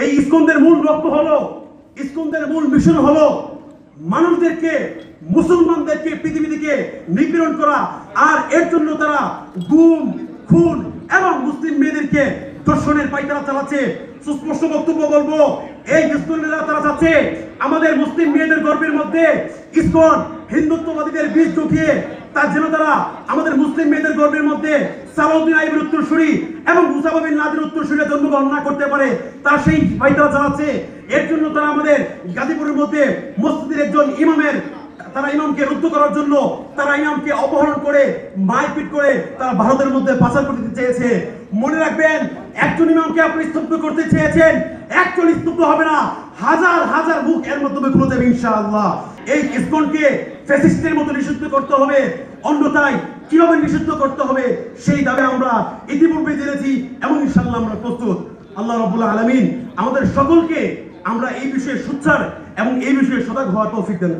এই ইসকনের মূল লক্ষ্য হলো, ইসকনের মূল মিশন হলো মানুষদেরকে, মুসলমানদেরকে পৃথিবী থেকে নিপীড়ন করা। আর এর জন্য তারা গুম, খুন এবং মুসলিম মেয়েদেরকে ধর্ষণের পায়তারা চালাচ্ছে। সুস্পষ্ট বক্তব্য বলবো, এই ইসকনেরা তারা চাচ্ছে আমাদের মুসলিম মেয়েদের গর্ভের মধ্যে ইসকন হিন্দুত্ববাদীদের বীজ ঢুকিয়ে তার যেন তারা আমাদের মুসলিম মেয়েদের গর্ভের মধ্যে সালাউদ্দিন আইবের উত্তরসূরি এবং মুসাবা বিন লাদেনের উত্তরসূরিরা জন্মগ্রহণ না করতে পারে, তারা সেই পায়তারা চালাচ্ছে। এর জন্য তারা আমাদের গাজীপুরের মধ্যে মসজিদের একজন ইমামের, তারা ইমামকে রুদ্ধ করার জন্য তারা ইমামকে অপহরণ করে মারপিট করে তারা ভারতের মধ্যে পাচার করতে চেয়েছে। মনে রাখবেন, একজন ইমামকে আপনি স্তব্ধ করতে চেয়েছেন, একজন স্তব্ধ হবে না, হাজার হাজার মুখ এর মাধ্যমে খুলে যাবে ইনশাআল্লাহ। এই ইসকনকে ফ্যাসিস্টের মতো নিষিদ্ধ করতে হবে, অন্যথায় কিভাবে নিষিদ্ধ করতে হবে সেই দাবি আমরা ইতিপূর্বে জেনেছি এবং ইনশাআল্লাহ আমরা প্রস্তুত। আল্লাহ রাব্বুল আলামিন আমাদের সকলকে আমরা এই বিষয়ে সোচ্চার এবং এই বিষয়ে সজাগ হওয়ার তৌফিক দেন।